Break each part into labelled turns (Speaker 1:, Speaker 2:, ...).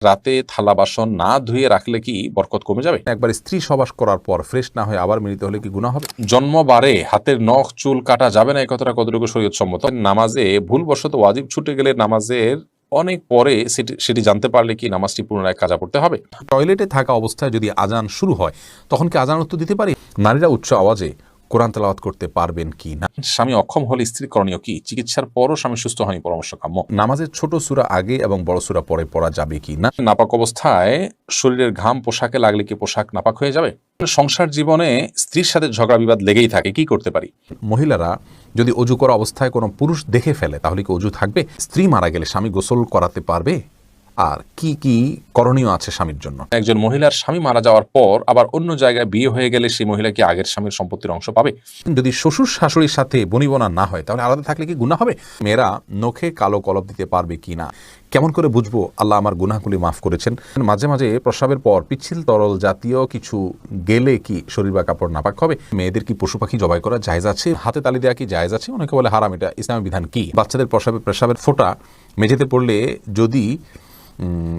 Speaker 1: রাতে থালা বাসন না ধুয়ে রাখলে কি বরকত কমে যাবে?
Speaker 2: একবার স্ত্রী সবাস করার পর ফ্রেশ না হয়ে আবার মিলিত হলে কি গুনাহ হবে?
Speaker 1: জন্মবারে হাতের নখ চুল কাটা যাবে না, এই কথাটা কতটুকু শরীয়ত সম্মত? নামাজে ভুলবশত ওয়াজিব ছুটে গেলে নামাজের অনেক পরে সেটি জানতে পারলে কি নামাজটি পুনরায় কাজা পড়তে হবে?
Speaker 2: টয়লেটে থাকা অবস্থায় যদি আজান শুরু হয় তখন কি আজান উত্তর দিতে পারি? নারীরা উচ্চ আওয়াজে কোরআন তেলাওয়াত করতে পারবেন কি না?
Speaker 1: স্বামী অক্ষম হলে স্ত্রী করণীয় কি? চিকিৎসার পরও স্বামী সুস্থ হয়নি, পরামর্শ কাম্য।
Speaker 2: নামাজের ছোট সূরা আগে এবং বড় সূরা পরে পড়া যাবে কি না?
Speaker 1: নাপাক অবস্থায় শরীরের ঘাম পোশাকে লাগলে কি পোশাক নাপাক হয়ে যাবে? সংসার জীবনে স্ত্রীর সাথে ঝগড়া বিবাদ লেগেই থাকে, কি করতে পারি?
Speaker 2: মহিলারা যদি অজু করা অবস্থায় কোনো পুরুষ দেখে ফেলে তাহলে কি অজু থাকবে? স্ত্রী মারা গেলে স্বামী গোসল করাতে পারবে? আর কি কি করণীয় আছে স্বামীর জন্য?
Speaker 1: একজন মহিলার স্বামী মারা যাওয়ার পর আবার অন্য জায়গায় বিয়ে হয়ে গেলে সেই মহিলা কি আগের স্বামীর সম্পত্তির অংশ পাবে?
Speaker 2: যদি শ্বশুর শাশুড়ির সাথে বনিবনা না হয় তাহলে আলাদা থাকলে কি গুনাহ হবে? মেয়েরা নখে কালো কলপ দিতে পারবে কি না? কেমন করে বুঝবো আল্লাহ আমার গুনাহগুলি মাফ করেছেন? মাঝে মাঝে প্রস্রাবের পর পিচ্ছিল তরল জাতীয় কিছু গেলে কি শরীর বা কাপড় নাপাক হবে? মেয়েদের কি পশু পাখি জবাই করা জায়েজ আছে? হাতে তালি দেওয়া কি জায়েজ আছে? অনেকে বলে হারাম, এটা ইসলামের বিধান কি? বাচ্চাদের প্রস্রাবের ফোঁটা মেঝেতে পড়লে যদি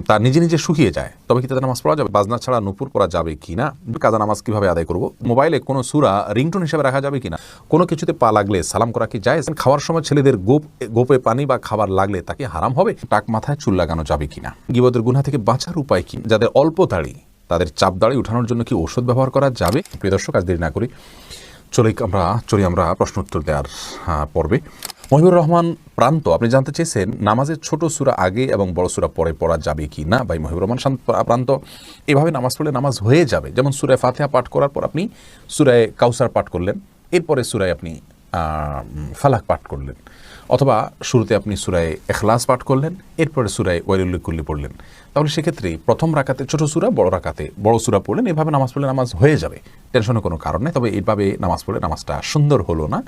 Speaker 2: তা নিজে নিজে শুকিয়ে যায় তবে কি তাদের নামাজ পড়া যাবে? বাজনা ছাড়া নুপুর পড়া যাবে কি না? কাজা নামাজ কিভাবে আদায় করব? মোবাইলে কোনো সূরা রিংটোন হিসেবে রাখা যাবে কিনা? কোনো কিছুতে পা লাগলে সালাম করা কি জায়েজ? খাওয়ার সময় ছেলেদের গোপে পানি বা খাবার লাগলে তাকে হারাম হবে? টাক মাথায় চুল লাগানো যাবে কিনা? গীবতের গুনাহ থেকে বাঁচার উপায় কি? যাদের অল্প দাড়ি তাদের চাপ দাড়ি উঠানোর জন্য কি ঔষধ ব্যবহার করা যাবে? প্রিয় দর্শক, আজ দেরি না করি চলি আমরা প্রশ্ন উত্তর দেওয়ার পর্বে। মহিবুর রহমান প্রান্ত, আপনি জানতে চেয়েছেন নামাজের ছোট সূরা আগে এবং বড় সূরা পরে পড়া যাবে কি না? ভাই মহিবুর রহমান প্রান্ত, এভাবে নামাজ পড়লে নামাজ হয়ে যাবে। যেমন সূরা ফাতিহা পাঠ করার পর আপনি সূরা কাউসার পাঠ করলেন, এরপরে সূরায় আপনি ফালাক পাঠ করলেন, অথবা শুরুতে আপনি সূরা ইখলাস পাঠ করলেন, এরপরে সূরা ওয়াইলুল লিকুল্লি পড়লেন। তাহলে সেক্ষেত্রে প্রথম রাকাতে ছোট সূরা, বড় রাকাতে বড় সূরা পড়লেন, এভাবে নামাজ পড়লে নামাজ হয়ে যাবে, টেনশনের কোনো কারণ নেই। তবে এইভাবে নামাজ পড়লে নামাজটা সুন্দর হলো না,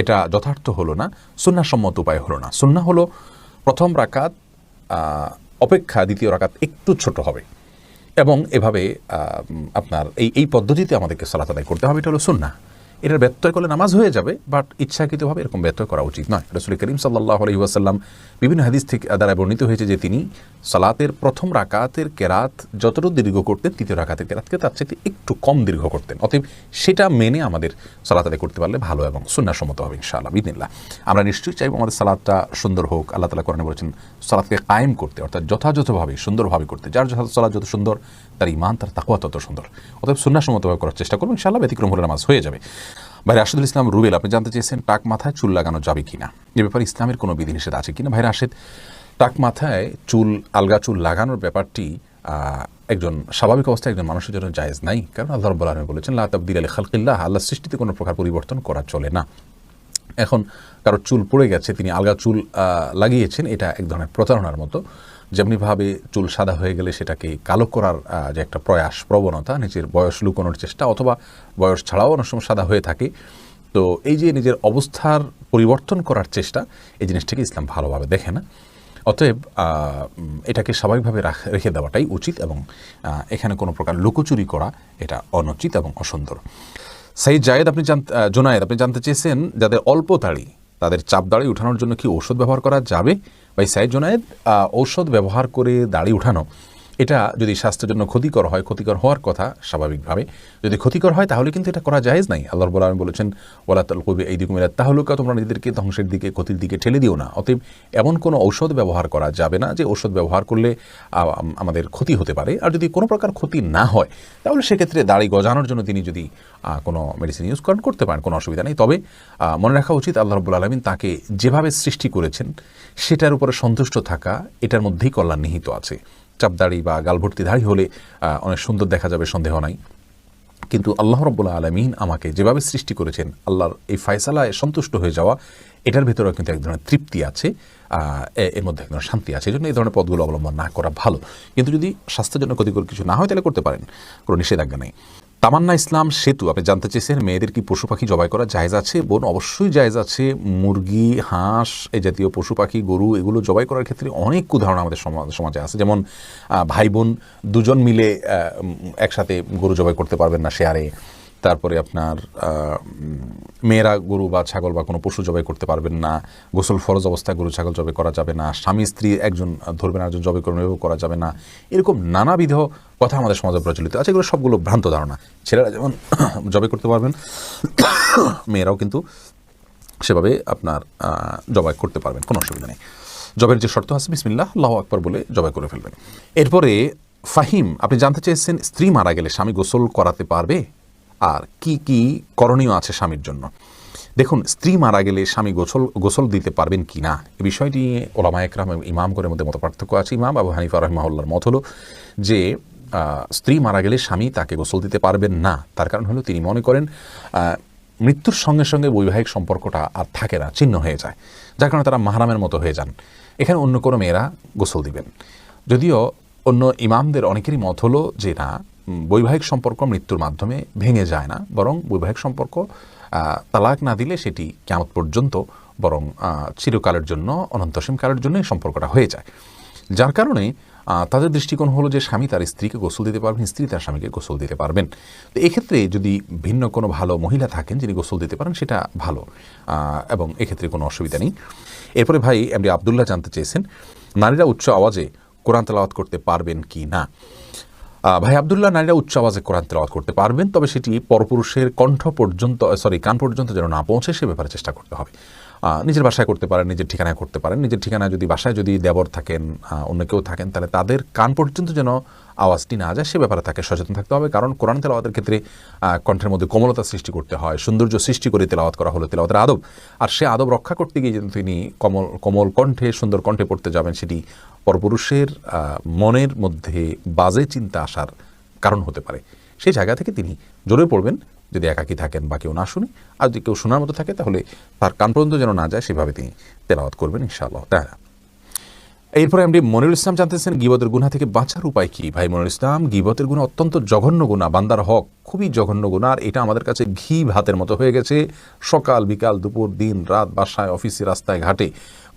Speaker 2: এটা যথার্থ হলো না, সুন্নাহসম্মত উপায় হলো না। সুন্নাহ হলো প্রথম রাকাত অপেক্ষা দ্বিতীয় রাকাত একটু ছোট হবে, এবং এভাবে আপনার এই পদ্ধতিতে আমাদেরকে সালাত আদায় করতে হবে, এটা হলো সুন্নাহ। এটার ব্যত্যয় করলে নামাজ হয়ে যাবে, বাট ইচ্ছাকৃতভাবে এরকম ব্যত্যয় করা উচিত নয়। রাসূল করিম সাল্লাল্লাহু আলাইহি ওয়াসাল্লাম বিভিন্ন হাদিস থেকে দ্বারা বর্ণিত হয়েছে যে তিনি সালাতের প্রথম রাকাতের কেরাত যতটুকু দীর্ঘ করতেন তৃতীয় রাকাতের কেরাতকে তার চাইতে একটু কম দীর্ঘ করতেন। অতএব সেটা মেনে আমাদের সালাত আদায় করতে পারলে ভালো এবং সুন্নাহসম্মত হবে ইনশাআল্লাহ বিদিনিল্লাহ। আমরা নিশ্চয়ই চাইব আমাদের সালাতটা সুন্দর হোক। আল্লাহ তাআলা কোরআনে বলেছেন সালাতকে কায়েম করতে, অর্থাৎ যথাযথভাবে সুন্দরভাবে করতে। যার সালাত যত সুন্দর তার ঈমান, তার তাকওয়া তত সুন্দর। অতএব সুন্নাহসম্মতভাবে করার চেষ্টা করব, ইনশাআল্লাহ ব্যতিক্রম হলে নামাজ হয়ে যাবে। ভাই রাশেদুল ইসলাম রুবেল, আপনি জানতে চেয়েছেন টাক মাথায় চুল লাগানো যাবে কিনা, এ ব্যাপারে ইসলামের কোনো বিধিনিষেধ আছে কিনা? ভাই রাশেদ, টাক মাথায় আলগা চুল লাগানোর ব্যাপারটি একজন স্বাভাবিক অবস্থায় একজন মানুষের জন্য জায়েজ নাই, কারণ আল্লাহ রাব্বুল আলামিন বলেছেন লা তাবদীলা লিখালকিল্লাহ, আল্লাহর সৃষ্টিতে কোনো প্রকার পরিবর্তন করা চলে না। এখন কারো চুল পড়ে গেছে, তিনি আলগা চুল লাগিয়েছেন, এটা এক ধরনের প্রতারণার মতো। যেমনিভাবে চুল সাদা হয়ে গেলে সেটাকে কালো করার যে একটা প্রবণতা, নিজের বয়স লুকোনোর চেষ্টা, অথবা বয়স ছাড়াও অনেক সময় সাদা হয়ে থাকে, তো এই যে নিজের অবস্থার পরিবর্তন করার চেষ্টা, এই জিনিসটাকে ইসলাম ভালোভাবে দেখে না। অতএব এটাকে স্বাভাবিকভাবে রেখে দেওয়াটাই উচিত, এবং এখানে কোনো প্রকার লুকোচুরি করা এটা অনুচিত এবং অসুন্দর। সাইদ জায়েদ, জোনায়েদ, আপনি জানতে চেয়েছেন যাদের অল্প দাড়ি তাদের চাপ দাড়ি উঠানোর জন্য কি ঔষধ ব্যবহার করা যাবে? ভাই সাইদ জোনায়েদ, ঔষধ ব্যবহার করে দাড়ি উঠানো এটা যদি স্বাস্থ্যের জন্য ক্ষতিকর হয়, ক্ষতিকর হওয়ার কথা স্বাভাবিকভাবে, যদি ক্ষতিকর হয় তাহলে কিন্তু এটা করা জায়েজ নাই। আল্লাহ রাব্বুল আলামিন বলেছেন ওয়ালা তালকু বিআইদিকুম ইলা তাহলুকা, তোমরা নিজেদেরকে ধ্বংসের দিকে, ক্ষতির দিকে ঠেলে দিও না। অতএব এমন কোনো ঔষধ ব্যবহার করা যাবে না যে ঔষধ ব্যবহার করলে আমাদের ক্ষতি হতে পারে। আর যদি কোনো প্রকার ক্ষতি না হয় তাহলে সেক্ষেত্রে দাড়ি গজানোর জন্য তিনি যদি কোনো মেডিসিন ইউজ করতে পারেন, কোনো অসুবিধা নেই। তবে মনে রাখা উচিত আল্লাহ রাব্বুল আলামিন তাকে যেভাবে সৃষ্টি করেছেন সেটার উপরে সন্তুষ্ট থাকা, এটার মধ্যেই কল্যাণ নিহিত আছে। চাপদাড়ি বা গালভর্তি দাড়ি হলে অনেক সুন্দর দেখা যাবে, সন্দেহ নাই, কিন্তু আল্লাহ রাব্বুল আলামিন আমাকে যেভাবে সৃষ্টি করেছেন, আল্লাহর এই ফয়সালায় সন্তুষ্ট হয়ে যাওয়া, এটার ভেতরেও কিন্তু এক ধরনের তৃপ্তি আছে, এর মধ্যে এক ধরনের শান্তি আছে। এই জন্য এই ধরনের পথগুলো অবলম্বন না করা ভালো। কিন্তু যদি স্বাস্থ্যের জন্য ক্ষতিকর কিছু না হয় তাহলে করতে পারেন, কোনো নিষেধাজ্ঞা নেই। তামান্না ইসলাম সেতু, আপনি জানতে চেয়েছেন মেয়েদের কি পশু পাখি জবাই করা জায়েজ আছে? বোন, অবশ্যই জায়েজ আছে। মুরগি, হাঁস, এই জাতীয় পশু পাখি, গরু, এগুলো জবাই করার ক্ষেত্রে অনেক উদাহরণ আমাদের সমাজে আছে। যেমন ভাই বোন দুজন মিলে একসাথে গরু জবাই করতে পারবেন না শেয়ারে, তারপরে আপনার মেয়েরা গরু বা ছাগল বা কোনো পশু জবাই করতে পারবেন না, গোসল ফরজ অবস্থায় গরু ছাগল জবাই করা যাবে না, স্বামী স্ত্রী একজন ধরবেন একজন জবাই করবেন এভাবে করা যাবে না, এরকম নানাবিধ কথা আমাদের সমাজে প্রচলিত আছে। এগুলো সবগুলো ভ্রান্ত ধারণা। ছেলেরা যেমন জবাই করতে পারবেন, মেয়েরাও কিন্তু সেভাবে আপনার জবাই করতে পারবেন, কোনো অসুবিধা নেই। জবের যে শর্ত আছে বিসমিল্লাহ আল্লাহু আকবার বলে জবাই করে ফেলবেন। এরপরে ফাহিম, আপনি জানতে চেয়েছেন স্ত্রী মারা গেলে স্বামী গোসল করাতে পারবে আর কি কি করণীয় আছে স্বামীর জন্য। দেখুন, স্ত্রী মারা গেলে স্বামী গোসল দিতে পারবেন কি না এই বিষয়টি ওলামা একরাম এবং ইমামগণের মধ্যে মত পার্থক্য আছে। ইমাম আবু হানিফা রাহিমাহুল্লাহর মত হলো যে স্ত্রী মারা গেলে স্বামী তাকে গোসল দিতে পারবেন না। তার কারণ হলো তিনি মনে করেন মৃত্যুর সঙ্গে সঙ্গে বৈবাহিক সম্পর্কটা আর থাকে না, ছিন্ন হয়ে যায়, যার কারণে তারা মাহরামের মতো হয়ে যান। এখানে অন্য কোনো মেয়েরা গোসল দিবেন। যদিও অন্য ইমামদের অনেকেরই মত হলো যে না, বৈবাহিক সম্পর্ক মৃত্যুর মাধ্যমে ভেঙে যায় না, বরং বৈবাহিক সম্পর্ক তালাক না দিলে সেটি কিয়ামত পর্যন্ত বরং চিরকালের জন্য অনন্তসীম কালের জন্য এই সম্পর্কটা হয়ে যায়। যার কারণে তাদের দৃষ্টিকোণ হলো যে স্বামী তার স্ত্রীকে গোসল দিতে পারবেন, স্ত্রী তার স্বামীকে গোসল দিতে পারবেন। তো এক্ষেত্রে যদি ভিন্ন কোনো ভালো মহিলা থাকেন যিনি গোসল দিতে পারেন সেটা ভালো, এবং এক্ষেত্রে কোনো অসুবিধা নেই। এরপরে ভাই এমডি আবদুল্লাহ জানতে চেয়েছেন নারীরা উচ্চ আওয়াজে কোরআন তেলাওয়াত করতে পারবেন কি না। ভাই আবদুল্লাহ, নারীরা উচ্চ আওয়াজে কোরআন তেলাওয়াত করতে পারবেন, তবে সেটি পরপুরুষের কান পর্যন্ত যেন না পৌঁছে সে ব্যাপারে চেষ্টা করতে হবে। নিজের বাসায় করতে পারেন, নিজের ঠিকানায় করতে পারেন। নিজের ঠিকানায় যদি বাসায় যদি দেবর থাকেন, অন্য কেউ থাকেন, তাহলে তাদের কান পর্যন্ত যেন আওয়াজটি না যায় সে ব্যাপারে তাকে সচেতন থাকতে হবে। কারণ কোরআন তেলাওয়াতের ক্ষেত্রে কণ্ঠের মধ্যে কোমলতা সৃষ্টি করতে হয়, সৌন্দর্য সৃষ্টি করে তেলাওয়াত করা হলো তেলাওয়াতের আদব। আর সে আদব রক্ষা করতে গিয়ে যদি তিনি কোমল কণ্ঠে সুন্দর কণ্ঠে পড়তে যাবেন, সেটি পরপুরুষের মনের মধ্যে বাজে চিন্তা আসার কারণ হতে পারে। সেই জায়গা থেকে তিনি জোরে পড়বেন, যদি একাকী থাকেন বা কেউ না শুনে, আর যদি কেউ শোনার মতো থাকে তাহলে তার কান পর্যন্ত যেন না যায় সেভাবে তিনি তেলাওয়াত করবেন ইনশাআল্লাহ তাআলা। এরপরে এমডি মনিরুল ইসলাম জানতেছেন গীবতের গুনাহ থেকে বাঁচার উপায় কি। ভাই মনিরুল ইসলাম, গীবতের গুনাহ অত্যন্ত জঘন্য গুনাহ, বান্দার হক খুবই জঘন্য গুনাহ। আর এটা আমাদের কাছে ঘি ভাতের মতো হয়ে গেছে। সকাল বিকাল দুপুর দিন রাত, বাসায় অফিসে রাস্তায় ঘাটে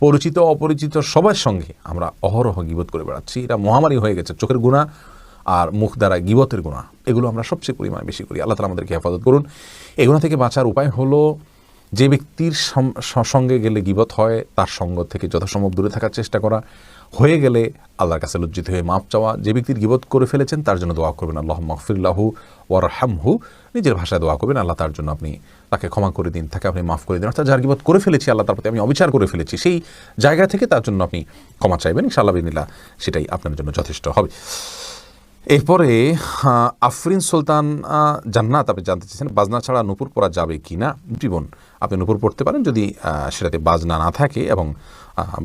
Speaker 2: পরিচিত অপরিচিত সবার সঙ্গে আমরা অহরহ গীবত করে বেড়াচ্ছি। এটা মহামারী হয়ে গেছে। চোখের গুনাহ আর মুখ দ্বারা গীবতের গুনাহ, এগুলো আমরা সবচেয়ে পরিমাণে বেশি করি। আল্লাহ তাআলা আমাদেরকে হেফাজত করুন। এই গুনাহ থেকে বাঁচার উপায় হলো যে ব্যক্তির সঙ্গে গেলে গীবত হয় তার সঙ্গ থেকে যথাসম্ভব দূরে থাকার চেষ্টা করা, হয়ে গেলে আল্লাহর কাছে লজ্জিত হয়ে মাপ চাওয়া। যে ব্যক্তির গীবত করে ফেলেছেন তার জন্য দোয়া করবেন আল্লাহুম্মা গফিরলাহু ওয়ারহামহু, নিজের ভাষায় দোয়া করবেন আল্লাহ তার জন্য আপনি তাকে ক্ষমা করে দিন, তাকে আপনি মাফ করে দিন। অর্থাৎ যার গীবত করে ফেলেছি, আল্লাহ তার প্রতি আমি অবিচার করে ফেলেছি, সেই জায়গা থেকে তার জন্য আপনি ক্ষমা চাইবেন ইনশাআল্লাহ বিনিল্লাহ, সেটাই আপনার জন্য যথেষ্ট হবে। এরপরে আফরিন সুলতান জান্নাত আপনি জানতে চেয়েছেন বাজনা ছাড়া নূপুর পরা যাবে কি না। জীবন আপনি নূপুর পড়তে পারেন যদি সেটাতে বাজনা না থাকে এবং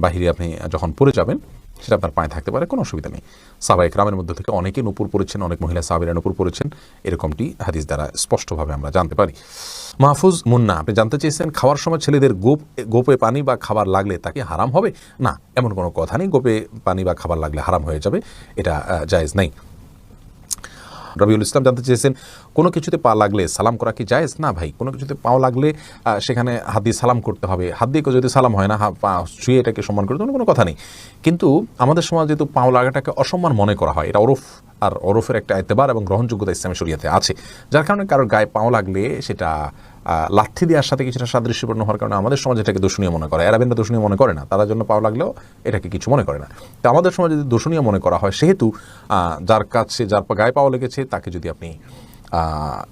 Speaker 2: বাহিরে আপনি যখন পড়ে যাবেন সেটা আপনার পায়ে থাকতে পারে, কোনো অসুবিধা নেই। সাহাবায়ে কেরামের মধ্যে থেকে অনেকে নূপুর পড়েছেন, অনেক মহিলা সাহাবীরা নূপুর পড়েছেন, এরকমটি হাদিস দ্বারা স্পষ্টভাবে আমরা জানতে পারি। মাহফুজ মুন্না আপনি জানতে চেয়েছেন খাওয়ার সময় ছেলেদের গোপে পানি বা খাবার লাগলে তাকে হারাম হবে না। এমন কোনো কথা নেই, গোপে পানি বা খাবার লাগলে হারাম হয়ে যাবে, এটা জায়েজ নেই। রবিউল ইসলাম জানতে চেয়েছেন কোনো কিছুতে পা লাগলে সালাম করা কি জায়েজ? না ভাই, কোনো কিছুতে পাও লাগলে সেখানে হাত দিয়ে সালাম করতে হবে। হাত দিয়ে যদি সালাম হয় না, পা ছুঁয়ে এটাকে সম্মান করতে কোনো কথা নেই। কিন্তু আমাদের সমাজে যেহেতু পাও লাগাটাকে অসম্মান মনে করা হয়, এটা ওরফ, আর ওরফের একটা এতেবার এবং গ্রহণযোগ্যতা ইসলামী শরিয়াতে আছে, যার কারণে কারোর গায়ে পাও লাগলে সেটা লাথি দেওয়ার সাথে কিছুটা সাদৃশ্যপূর্ণ হওয়ার কারণে আমাদের সমাজে এটাকে দূষণীয় মনে করে। এরাবেনরা দূষণীয় মনে করে না, তার জন্য পাও লাগলেও এটাকে কিছু মনে করে না। তো আমাদের সমাজে যদি দূষণীয় মনে করা হয়, সেহেতু যার কাছে যার গায়ে পাও লেগেছে তাকে যদি আপনি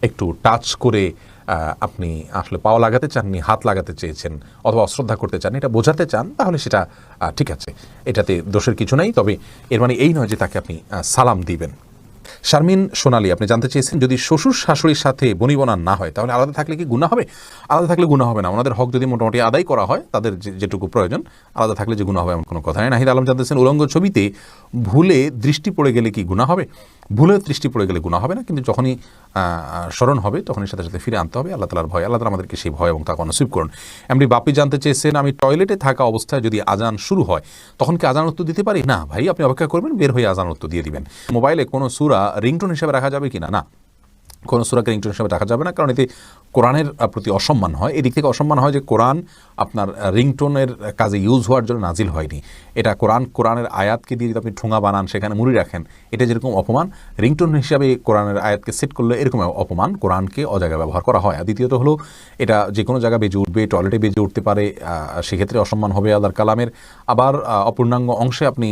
Speaker 2: একটু টাচ করে আপনি আসলে পাও লাগাতে চাননি, হাত লাগাতে চেয়েছেন অথবা অশ্রদ্ধা করতে চান, এটা বোঝাতে চান, তাহলে সেটা ঠিক আছে, এটাতে দোষের কিছু নাই। তবে এর মানে এই নয় যে তাকে আপনি সালাম দিবেন। শারমিন সোনালী আপনি জানতে চেয়েছেন যদি শ্বশুর শাশুড়ির সাথে বনিবনা না হয় তাহলে আলাদা থাকলে কি গুনাহ হবে? আলাদা থাকলে গুনাহ হবে না। ওনাদের হক যদি মোটামুটি আদায় করা হয়, তাদের যেটুকু প্রয়োজন, আলাদা থাকলে যে গুনাহ হবে এমন কোনো কথা নেই। নাহিদ আলম জানতেছেন উলঙ্গ ছবিতে ভুলে দৃষ্টি পড়ে গেলে কি গুনাহ হবে? ভুলে দৃষ্টি পড়ে গেলে গুনাহ হবে না, কিন্তু যখনই স্মরণ হবে তখনই সাথে সাথে ফিরে আনতে হবে। আল্লাহ তাআলার ভয়, আল্লাহ তাআলা আমাদেরকে সেই ভয় এবং তাকে নসিব করুন। এমনি বাপি জানতে চেয়েছেন আমি টয়লেটে থাকা অবস্থায় যদি আজান শুরু হয় তখন কি আজান উত্তর দিতে পারি? না ভাই, আপনি অপেক্ষা করবেন, বের হয়ে আজান উত্তর দিয়ে দিবেন। মোবাইলে কোনো সূরা রিংটোন হিসেবে রাখা যাবে কিনা? না, কোনো সূরাকে রিংটোন হিসেবে রাখা যাবে না, কারণ এতে কোরআনের প্রতি অসম্মান হয়। এদিক থেকে অসম্মান হয় যে কোরআন আপনার রিংটোনের কাজে ইউজ হওয়ার জন্য নাজিল হয়নি। এটা কোরআনের আয়াতকে দিয়ে যদি আপনি ঠোঙা বানান, সেখানে মুড়ি রাখেন, এটা যেরকম অপমান, রিংটোন হিসাবে কোরআনের আয়াতকে সেট করলে এরকম অপমান, কোরআনকে অজায়গায় ব্যবহার করা হয়। আর দ্বিতীয়ত হলো, এটা যে কোনো জায়গায় বেজে উঠবে, টয়লেটে বেজে উঠতে পারে, সেক্ষেত্রে অসম্মান হবে আল্লাহর কালামের। আবার অপূর্ণাঙ্গ অংশে আপনি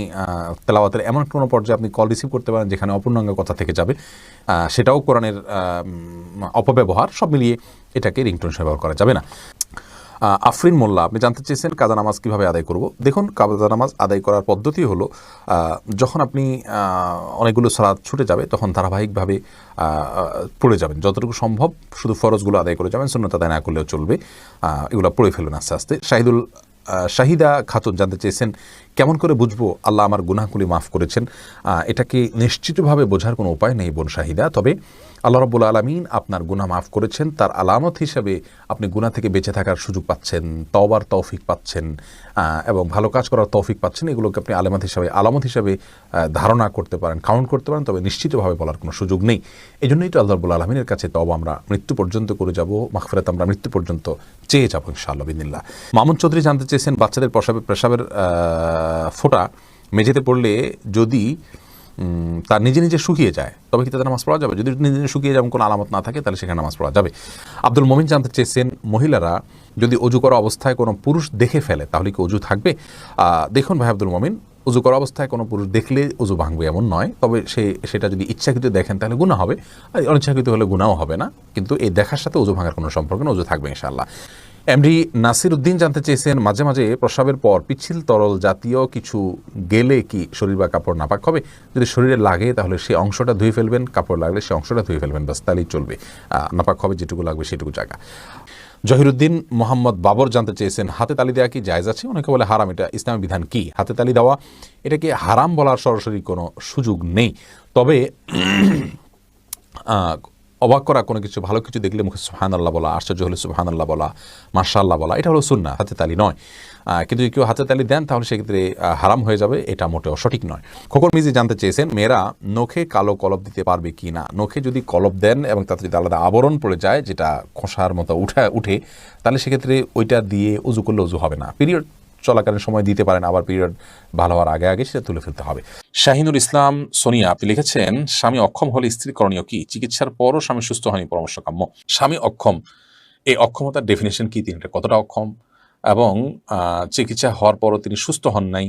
Speaker 2: তেলাওয়াতের এমন কোনো পর্যায়ে আপনি কল রিসিভ করতে পারেন যেখানে অপূর্ণাঙ্গ কথা থেকে যাবে, সেটাও কোরআনের অপব্যবহার। সব মিলিয়ে এটাকে রিংটোন হিসেবে ব্যবহার করা যাবে না। আফরিন মোল্লা, আপনি জানতে চেয়েছেন কাজা নামাজ কীভাবে আদায় করব। দেখুন, কাজা নামাজ আদায় করার পদ্ধতি হলো, যখন আপনি অনেকগুলো সালাত ছুটে যাবে তখন ধারাবাহিকভাবে পড়ে যাবেন, যতটুকু সম্ভব শুধু ফরজগুলো আদায় করে যাবেন, সুন্নত আদায় না করলেও চলবে, এগুলো পড়ে ফেলুন আস্তে আস্তে। শাহিদা খাতুন জানতে চেয়েছেন, কেমন করে বুঝবো আল্লাহ আমার গুনাহগুলি মাফ করেছেন। এটাকে নিশ্চিতভাবে বোঝার কোনো উপায় নেই বোন শাহিদা, তবে আল্লাহ রাব্বুল আলামিন আপনার গুনাহ মাফ করেছেন তার আলামত হিসাবে আপনি গুনাহ থেকে বেঁচে থাকার সুযোগ পাচ্ছেন, তওবার তৌফিক পাচ্ছেন, এবং ভালো কাজ করার তৌফিক পাচ্ছেন। এগুলোকে আপনি আলামত হিসাবে ধারণা করতে পারেন, কাউন্ট করতে পারেন, তবে নিশ্চিতভাবে বলার কোনো সুযোগ নেই। এই জন্যই তো আল্লাহ রাব্বুল আলামিনের কাছে তওবা আমরা মৃত্যু পর্যন্ত করে যাব, মাগফিরাত আমরা মৃত্যু পর্যন্ত চেয়ে যাবো ইনশাআল্লাহ বিদিনিল্লাহ। মামুন চৌধুরী জানতে চেয়েছেন, বাচ্চাদের পেশাবের ফোঁটা মেঝেতে পড়লে যদি তার নিজে নিজে শুকিয়ে যায় তবে কি তাদের নামাজ পড়া যাবে? যদি নিজে নিজে শুকিয়ে যেমন কোনো আলামত না থাকে তাহলে সেখানে নামাজ পড়া যাবে। আব্দুল মমিন জানতে চেয়েছেন, মহিলারা যদি অজু করা অবস্থায় কোনো পুরুষ দেখে ফেলে তাহলে কি অজু থাকবে? দেখুন ভাই আব্দুল মমিন, অজু করা অবস্থায় কোনো পুরুষ দেখলে অজু ভাঙবে এমন নয়, তবে সেটা যদি ইচ্ছাকৃত দেখেন তাহলে গুনাহ হবে, আর অনিচ্ছাকৃত হলে গুনাহও হবে না, কিন্তু এই দেখার সাথে অজু ভাঙার কোনো সম্পর্ক না, অজু থাকবে ইনশাআল্লাহ। এমডি নাসির উদ্দিন জানতে চেয়েছেন, মাঝে মাঝে প্রস্রাবের পর পিচ্ছিল তরল জাতীয় কিছু গেলে কি শরীর বা কাপড় নাপাক হবে? যদি শরীরে লাগে তাহলে সেই অংশটা ধুয়ে ফেলবেন, কাপড় লাগলে সেই অংশটা ধুয়ে ফেলবেন, বাস তাহলেই চলবে। নাপাক হবে যেটুকু লাগবে সেটুকু জায়গা। জহিরুদ্দিন মোহাম্মদ বাবর জানতে চেয়েছেন, হাতে তালি দেওয়া কি জায়েজ আছে? অনেকে বলে হারাম, এটা ইসলামী বিধান কি? হাতে তালি দেওয়া এটাকে হারাম বলার সরাসরি কোনো সুযোগ নেই, তবে অবাক করা কোনো কিছু, ভালো কিছু দেখলে মুখে সুবহানাল্লাহ বলা, আশ্চর্য হলে সুবহানাল্লাহ বলা, মাশাআল্লাহ বলা, এটা হলো সুন্নাহ, হাতে তালি নয়। কিন্তু যদি কেউ হাতে তালি দেন তাহলে সেক্ষেত্রে হারাম হয়ে যাবে, এটা মোটেও সঠিক নয়। খোকন মিজি জানতে চেয়েছেন, মেয়েরা নখে কালো কলব দিতে পারবে কি না? নখে যদি কলব দেন এবং তাতে যদি আলাদা আবরণ পড়ে যায় যেটা খোসার মতো উঠে, তাহলে সেক্ষেত্রে ওইটা দিয়ে উজু করলে উজু হবে না। পিরিয়ড চলাকালীন সময় দিতে পারেন, আবার পিরিয়ড ভালো হওয়ার আগে সেটা তুলে ফেলতে হবে।
Speaker 1: শাহিনুর ইসলাম সোনিয়া, আপনি লিখেছেন, স্বামী অক্ষম হলে স্ত্রী করণীয় কি? চিকিৎসার পরও স্বামী সুস্থ হয়নি, পরামর্শ কাম্য। স্বামী অক্ষম, এই অক্ষমতার ডেফিনেশন কি, তিনি কতটা অক্ষম, এবং চিকিৎসা হওয়ার পরও তিনি সুস্থ হন নাই,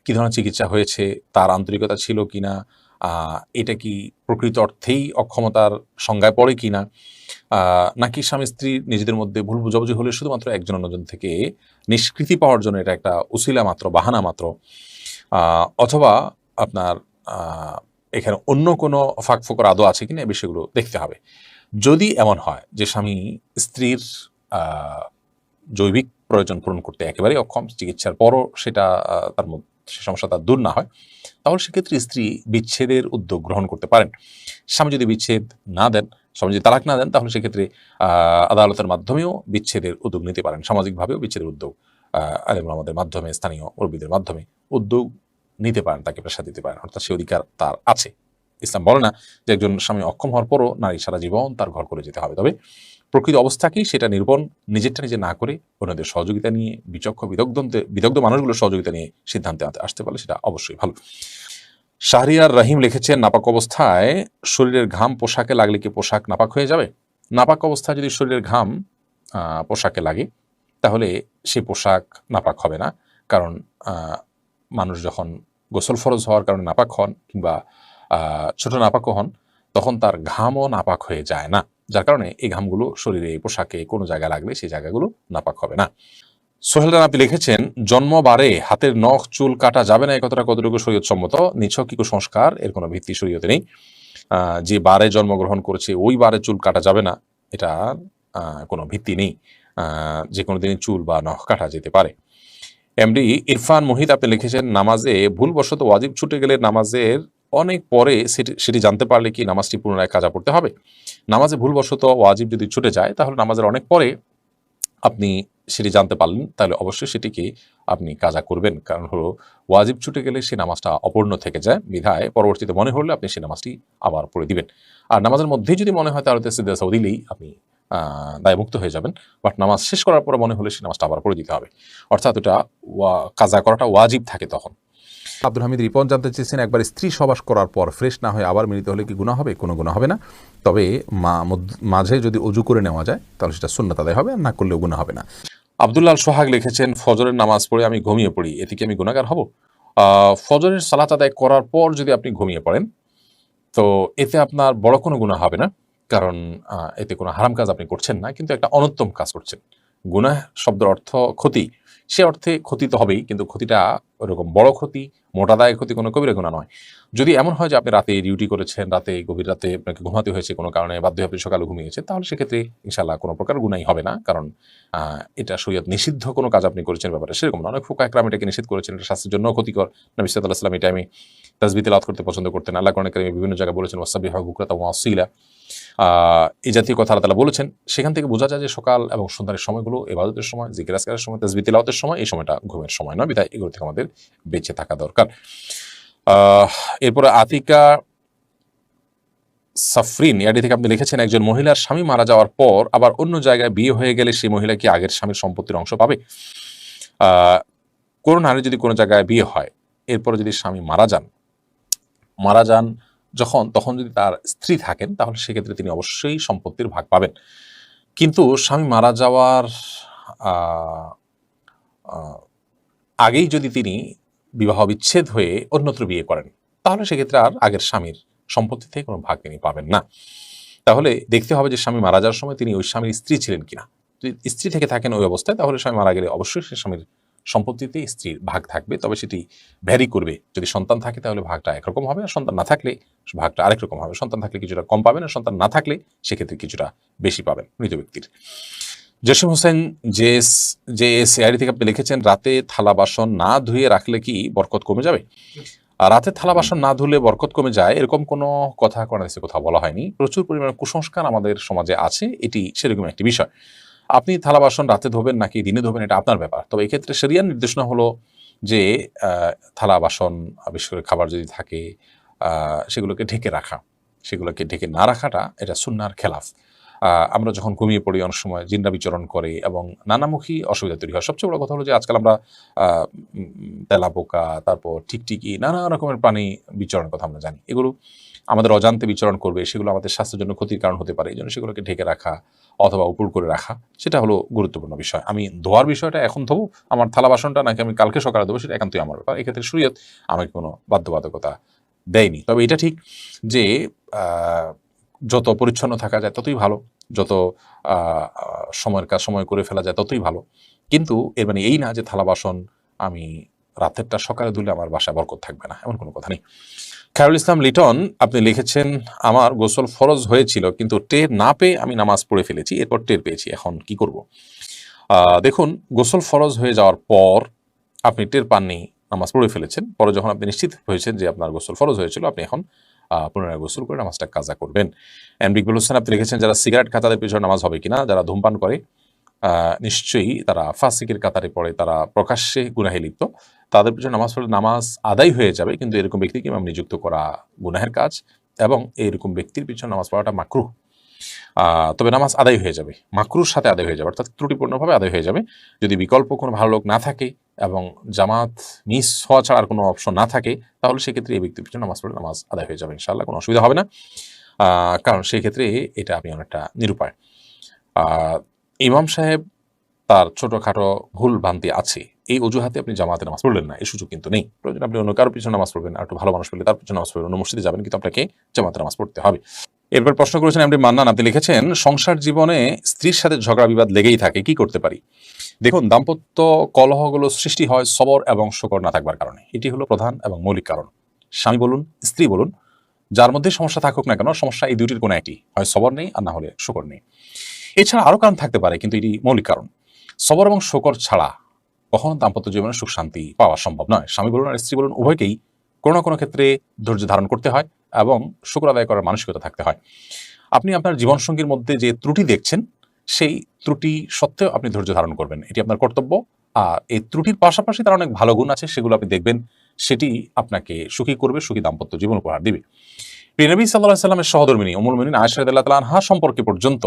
Speaker 1: কী ধরনের চিকিৎসা হয়েছে, তার আন্তরিকতা ছিল কিনা, এটা কি প্রকৃত অর্থেই অক্ষমতার সংজ্ঞায় পড়ে কিনা, নাকি স্বামী স্ত্রী নিজেদের মধ্যে ভুল বুঝাবুঝি হলে শুধুমাত্র একজন অন্যজন থেকে নিষ্কৃতি পাওয়ার জন্য এটা একটা উসিলা মাত্র, বাহানা মাত্র, অথবা আপনার এখানে অন্য কোনো ফাঁকফোকর আদৌ আছে কিনা, এই বিষয়গুলো দেখতে হবে। যদি এমন হয় যে স্বামী স্ত্রীর জৈবিক প্রয়োজন পূরণ করতে একেবারেই অক্ষম, চিকিৎসার পরও সেটা তার মধ্যে সে সমস্যা তার দূর না হয়, তাহলে সেক্ষেত্রে স্ত্রী বিচ্ছেদের উদ্যোগ গ্রহণ করতে পারেন। স্বামী যদি বিচ্ছেদ না দেন, স্বামী যদি তালাক না দেন, তাহলে সেক্ষেত্রে আদালতের মাধ্যমেও বিচ্ছেদের উদ্যোগ নিতে পারেন, সামাজিকভাবেও বিচ্ছেদের উদ্যোগ আলেম ওলামাদের মাধ্যমে, স্থানীয় মুরব্বিদের মাধ্যমে উদ্যোগ নিতে পারেন, তাকে প্রেশার দিতে পারেন, অর্থাৎ সে অধিকার তার আছে। ইসলাম বলে না যে একজন স্বামী অক্ষম হওয়ার পরও নারী সারা জীবন তার ঘর করে যেতে হবে, তবে প্রকৃত অবস্থাকেই সেটা নিরূপণ, নিজেরটা নিজে না করে অন্যদের সহযোগিতা নিয়ে, বিদগ্ধ মানুষগুলোর সহযোগিতা নিয়ে সিদ্ধান্তে আসতে পারলে সেটা অবশ্যই ভালো। শাহরিয়ার রহিম লিখেছেন, নাপাক অবস্থায় শরীরের ঘাম পোশাকে লাগলে কি পোশাক নাপাক হয়ে যাবে? নাপাক অবস্থায় যদি শরীরের ঘাম পোশাকে লাগে তাহলে সেই পোশাক নাপাক হবে না, কারণ মানুষ যখন গোসল ফরজ হওয়ার কারণে নাপাক হন কিংবা ছোট নাপাকও হন, তখন তার ঘামও নাপাক হয়ে যায় না, যার কারণে এই ঘামগুলো শরীরে, পোশাকে কোনো জায়গায় লাগলে সেই জায়গাগুলো নাপাক হবে না। সোহেল রানা, আপনি লিখেছেন, জন্মবারে হাতের নখ চুল কাটা যাবে না, এই কথাটা কতটুকু শরীয়ত সম্মত? নিছক কি কুসংস্কার, এর কোনো ভিত্তি শরীয়তে নেই। যে বারে জন্মগ্রহণ করেছে ওই বারে চুল কাটা যাবে না, এটা কোনো ভিত্তি নেই। যে কোনো দিনই চুল বা নখ কাটা যেতে পারে। এমডি ইরফান মুহিত, আপনি লিখেছেন, নামাজে ভুলবশত ওয়াজিব ছুটে গেলে নামাজের অনেক পরে সেটি জানতে পারলে কি নামাজটি পুনরায় কাজা পড়তে হবে? নামাজে ভুলবশত ওয়াজিব যদি ছুটে যায় তাহলে নামাজের অনেক পরে আপনি সেটি জানতে পারলেন, তাহলে অবশ্যই সেটিকে আপনি কাজা করবেন। কারণ হলো ওয়াজিব ছুটে গেলে সে নামাজটা অপূর্ণ থেকে যায়, বিধায় পরবর্তীতে মনে হলে আপনি সেই নামাজটি আবার পড়ে দিবেন। আর নামাজের মধ্যেই যদি মনে হয় তাহলে সিজদা সাহু দিলেই আপনি দায়মুক্ত হয়ে যাবেন। বাট নামাজ শেষ করার পরে মনে হলে সেই নামাজটা আবার পড়ে দিতে হবে, অর্থাৎ ওটা কাজা করাটা ওয়াজিব থাকে তখন।
Speaker 2: আব্দুল হামিদ রিপন জানতে চেয়েছেন, একবার স্ত্রী সবাস করার পর ফ্রেশ না হয়ে আবার মিলিত হলে কি গুনাহ হবে? কোনো গুনাহ হবে না, তবে মাঝে যদি অজু করে নেওয়া যায় তাহলে সেটা সুন্নাত আদায় হবে, আর না করলেও গুনাহ হবে না।
Speaker 1: আব্দুল্লাহ সোহাগ লিখেছেন, ফজরের নামাজ পড়ে আমি ঘুমিয়ে পড়ি, এতে কি আমি গুনাহগার হব? ফজরের সালাত আদায় করার পর যদি আপনি ঘুমিয়ে পড়েন তো এতে আপনার বড় কোনো গুনাহ হবে না, কারণ এতে কোনো হারাম কাজ আপনি করছেন না, কিন্তু একটা অনুত্তম কাজ করছেন। গুনাহ শব্দের অর্থ ক্ষতি, সে অর্থে ক্ষতি তো হবেই, কিন্তু ক্ষতিটা ওরকম বড় ক্ষতি, মোটা দায় ক্ষতি, কোনো কবিরা গুনাহ নয়। যদি এমন হয় যে আপনি রাতে ডিউটি করেছেন, গভীর রাতে আপনাকে ঘুমাতে হয়েছে কোনো কারণে, বাধ্য হয়ে আপনি সকালে ঘুমিয়েছেন, তাহলে সেক্ষেত্রে ইনশাআল্লাহ কোনো প্রকার গুনাহই হবে না, কারণ এটা শরীয়ত নিষিদ্ধ কোনো কাজ আপনি করেছেন ব্যাপারে সেরকম না। অনেক ফুকাহা একরাম এটাকে নিষেধ করেছেন, এটা স্বাস্থ্যের জন্য ক্ষতিকর। নবী সাল্লাল্লাহু আলাইহি ওয়াসাল্লাম এই টাইমে তাসবিহ তিলাওয়াত করতে পছন্দ করতেন। আল্লাহ কোরআনে কারিমে বিভিন্ন জায়গায় বলেছেন ওয়াসসাবিহু বুকরাতাও ওয়া আসীলা, এই জাতীয় কথা আল্লাহ তাআলা বলেছেন। সেখান থেকে বোঝা যায় যে সকাল এবং সন্ধ্যার সময়গুলো ইবাদতের সময়, জিকির আজকারের সময়, তাসবিহ তিলাওয়াতের সময়, এই সময়টা ঘুমের সময় নয়, বিধায় এগুলো থেকে আমাদের বেঁচে থাকা দরকার। এরপরে আতিকা সাফরিন ইয়াডি থেকে আপনি লিখেছেন, একজন মহিলার স্বামী মারা যাওয়ার পর আবার অন্য জায়গায় বিয়ে হয়ে গেলে সেই মহিলা কি আগের স্বামীর সম্পত্তির অংশ পাবে? কোনো নারী যদি কোনো জায়গায় বিয়ে হয়, এরপরে যদি স্বামী মারা যান তখন যদি তার স্ত্রী থাকেন, তাহলে সেক্ষেত্রে তিনি অবশ্যই সম্পত্তির ভাগ পাবেন। কিন্তু স্বামী মারা যাওয়ার আগেই যদি তিনি বিবাহ বিচ্ছেদ হয়ে অন্যত্র বিয়ে করেন, তাহলে সেক্ষেত্রে আর আগের স্বামীর সম্পত্তি থেকে কোনো ভাগ তিনি পাবেন না। তাহলে দেখতে হবে যে স্বামী মারা যাওয়ার সময় তিনি ওই স্বামীর স্ত্রী ছিলেন কিনা। যদি স্ত্রী থেকে থাকেন ওই অবস্থায়, তাহলে স্বামী মারা গেলে অবশ্যই সে স্বামীর সম্পত্তিতে স্ত্রীর ভাগ থাকবে, তবে সেটি ভ্যারি করবে। যদি সন্তান থাকে তাহলে ভাগটা একরকম হবে, আর সন্তান না থাকলে ভাগটা আরেক রকম হবে। সন্তান থাকলে কিছুটা কম পাবেন, আর সন্তান না থাকলে সেক্ষেত্রে কিছুটা বেশি পাবেন মৃত ব্যক্তির। জসিম হোসেন জেএসআইডি থেকে আপনি লিখেছেন, রাতে থালা বাসন না ধুয়ে রাখলে কি বরকত কমে যাবে? আর রাতে থালা বাসন না ধুলে বরকত কমে যায় এরকম কোনো কথা কোরআনে কোথাও বলা হয়নি। প্রচুর পরিমাণে কুসংস্কার আমাদের সমাজে আছে, এটি সেরকম একটি বিষয়। আপনি থালা বাসন রাতে ধোবেন নাকি দিনে ধোবেন এটা আপনার ব্যাপার। তবে এক্ষেত্রে শরিয়ার নির্দেশনা হলো যে থালা বাসন, বিশেষ করে খাবার যদি থাকে, সেগুলোকে ঢেকে রাখা। সেগুলোকে ঢেকে না রাখাটা এটা সুন্নাহর খেলাফ। আমরা যখন ঘুমিয়ে পড়ি অনেক সময় জিনরা বিচরণ করে এবং নানামুখী অসুবিধা তৈরি হয়। সবচেয়ে বড় কথা হলো যে আজকাল আমরা তেলাপোকা, তারপর টিকটিকি, নানা রকমের প্রাণী বিচরণের কথা আমরা জানি। এগুলো আমাদের অজান্তে বিচরণ করবে, সেগুলো আমাদের স্বাস্থ্যের জন্য ক্ষতির কারণ হতে পারে। এই জন্য সেগুলোকে ঢেকে রাখা অথবা উপর করে রাখা, সেটা হলো গুরুত্বপূর্ণ বিষয়। আমি ধোয়ার বিষয়টা এখন ধোবো, আমার থালা বাসনটা নাকি আমি কালকে সকালে ধোবো, সেটা একান্তই আমার ব্যাপার। এক্ষেত্রে শরীয়ত আমাকে কোনো বাধ্যবাধকতা দেয়নি। তবে এটা ঠিক যে যত পরিচ্ছন্ন থাকা যায় ততই ভালো, যত সময়ের কাজ সময় করে ফেলা যায় ততই ভালো। কিন্তু এর মানে এই না যে থালা বাসন আমি রাতেরটা সকালে ধুলে আমার বাসায় বরকত থাকবে না, এমন কোনো কথা নেই। খায়রুল ইসলাম লিটন আপনি লিখেছেন, আমার গোসল ফরজ হয়েছিল কিন্তু টের না পেয়ে আমি নামাজ পড়ে ফেলেছি, এরপর টের পেয়েছি, এখন কি করব? দেখুন, গোসল ফরজ হয়ে যাওয়ার পর আপনি টের পাননি, নামাজ পড়ে ফেলেছেন, পরে যখন আপনি নিশ্চিত হয়েছেন যে আপনার গোসল ফরজ হয়েছিল, আপনি এখন পুনরায় গোসল করে নামাজটা কাজা করবেন। ইকবাল হোসেন আপনি লিখেছেন, যারা সিগারেট খায় তাদের পিছনে নামাজ হবে কিনা? যারা ধূমপান করে নিশ্চয়ই তারা ফাসিকের কাতারে পড়ে, তারা প্রকাশ্যে গুনাহে লিপ্ত, তাদের পিছনে নামাজ পড়লে নামাজ আদায় হয়ে যাবে, কিন্তু এরকম ব্যক্তিকে ইমাম নিযুক্ত করা গুনাহের কাজ, এবং এইরকম ব্যক্তির পিছনে নামাজ পড়াটা মাকরুহ। তবে নামাজ আদায় হয়ে যাবে, মাকরুর সাথে আদায় হয়ে যাবে, অর্থাৎ ত্রুটিপূর্ণভাবে আদায় হয়ে যাবে। যদি বিকল্প কোনো ভালো লোক না থাকে এবং জামাত মিস হওয়া ছাড়ার কোনো অপশন না থাকে, তাহলে সেক্ষেত্রে এই ব্যক্তির পিছনে নামাজ পড়লে নামাজ আদায় হয়ে যাবে ইনশাআল্লাহ, কোনো অসুবিধা হবে না। কারণ সেই ক্ষেত্রে এটা আপনি অনেকটা নিরুপায়। ইমাম সাহেব তার ছোটখাটো ভুল ভ্রান্তি আছে, এই অজুহাতে আপনি জামাতে নামাজ পড়লেন না, এই সুযোগ কিন্তু নেই। প্রয়োজন আপনি অন্য কারোর পিছনে নামাজ পড়বেন, আর একটু ভালো মানুষ পেলে তার পিছনে নামাজ পড়বেন, অন্য মসজিদে যাবেন, কিন্তু আপনাকে জামাতে নামাজ পড়তে হবে। এরপর প্রশ্ন করেছেন এমডি মান্নান, আপনি লিখেছেন, সংসার জীবনে স্ত্রীর সাথে ঝগড়া বিবাদ লেগেই থাকে, কি করতে পারি? দেখুন, দাম্পত্য কলহগুলো সৃষ্টি হয় সবর এবং শকর না থাকবার কারণে। এটি হলো প্রধান এবং মৌলিক কারণ। স্বামী বলুন, স্ত্রী বলুন, যার মধ্যে সমস্যা থাকুক না কেন, সমস্যা এই দুটির কোনো একটি, হয় সবর নেই আর না হলে শকর নেই। এছাড়া আরও কারণ থাকতে পারে, কিন্তু এটি মৌলিক কারণ। সবর এবং শকর ছাড়া কখনো দাম্পত্য জীবনে সুখ শান্তি পাওয়া সম্ভব নয়। স্বামী বলুন আর স্ত্রী বলুন, উভয়কেই কোনো না কোনো ক্ষেত্রে ধৈর্য ধারণ করতে হয় এবং শুকর আদায় করার মানসিকতা থাকতে হয়। আপনি আপনার জীবনসঙ্গীর মধ্যে যে ত্রুটি দেখছেন, সেই ত্রুটি সত্ত্বেও আপনি ধৈর্য ধারণ করবেন, এটি আপনার কর্তব্য। আর এই ত্রুটির পাশাপাশি তার অনেক ভালো গুণ আছে, সেগুলো আপনি দেখবেন, সেটি আপনাকে সুখী করবে, সুখী দাম্পত্য জীবন উপহার দিবে। প্রিয় নবী সাল্লাল্লাহু আলাইহি সাল্লামের সহধর্মিণী উম্মুল মুমিনিন আয়েশা রাদিয়াল্লাহু তাআলা আনহা সম্পর্কে পর্যন্ত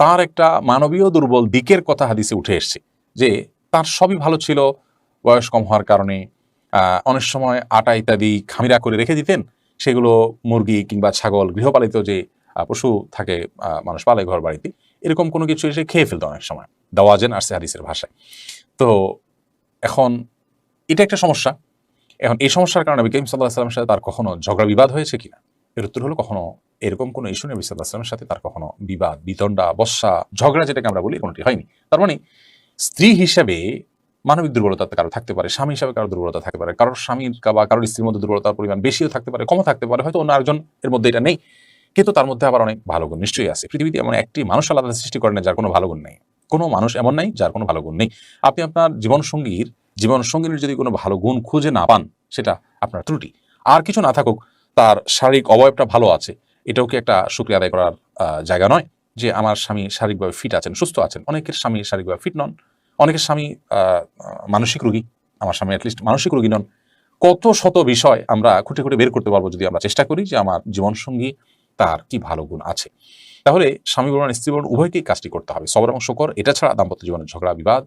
Speaker 1: তার একটা মানবীয় দুর্বল দিকের কথা হাদিসে উঠে এসেছে, যে তার সবই ভালো ছিল, বয়স কম হওয়ার কারণে অনেক সময় আটা ইত্যাদি খামিরা করে রেখে দিতেন, সেগুলো মুরগি কিংবা ছাগল, গৃহপালিত যে পশু থাকে, মানুষ পালে ঘর বাড়িতে, এরকম কোনো কিছু এসে খেয়ে ফেলতো অনেক সময়, দাওয়াজেন আসছে হাদিসের ভাষায়। তো এখন এটা একটা সমস্যা। এখন এই সমস্যার কারণে নবী করিম সাল্লাল্লাহু আলাইহি ওয়াসাল্লামের সাথে তার কখনো ঝগড়া বিবাদ হয়েছে কিনা? এর উত্তর হলো কখনো এরকম কোনো ইস্যু নবী সাল্লাল্লাহু আলাইহি ওয়াসাল্লামের সাথে তার কখনো বিবাদ, বিতণ্ডা, বশ্যা, ঝগড়া যেটাকে আমরা বলি, কোনোটি হয়নি। তার মানে স্ত্রী হিসেবে মানবিক দুর্বলতা কারো থাকতে পারে, স্বামী হিসাবে কারো দুর্বলতা থাকতে পারে, কারোর স্বামীর বা কারোর স্ত্রীর মধ্যে দুর্বলতার পরিমাণ বেশিও থাকতে পারে, কমও থাকতে পারে, হয়তো অন্য আরেকজন এর মধ্যে এটা নেই, কিন্তু তার মধ্যে আবার অনেক ভালো গুণ নিশ্চয়ই আছে। পৃথিবীতে এমন একটি মানুষ আল্লাহ তাআলা সৃষ্টি করেন না যার কোনো ভালো গুণ নেই। কোনো মানুষ এমন নাই যার কোনো ভালো গুণ নেই। আপনি আপনার জীবনসঙ্গীর যদি কোনো ভালো গুণ খুঁজে না পান, সেটা আপনার ত্রুটি। আর কিছু না থাকুক, তার শারীরিক অবয়বটা ভালো আছে, এটাও কি একটা শুকরিয়া আদায় করার জায়গা নয়? যে আমার স্বামী শারীরিকভাবে ফিট আছেন, সুস্থ আছেন। অনেকের স্বামী শারীরিকভাবে ফিট নন, অনেকের স্বামী মানসিক রোগী, আমার স্বামী অ্যাটলিস্ট মানসিক রোগী নন। কত শত বিষয় আমরা খুঁটে খুঁটে বের করতে পারবো যদি আমরা চেষ্টা করি যে আমার জীবনসঙ্গী তার কি ভালো গুণ আছে। তাহলে স্বামী বলুন, স্ত্রী বলুন, উভয়কেই কাজটি করতে হবে। সবর এবং শুকর, এটা ছাড়া দাম্পত্য জীবনের ঝগড়া বিবাদ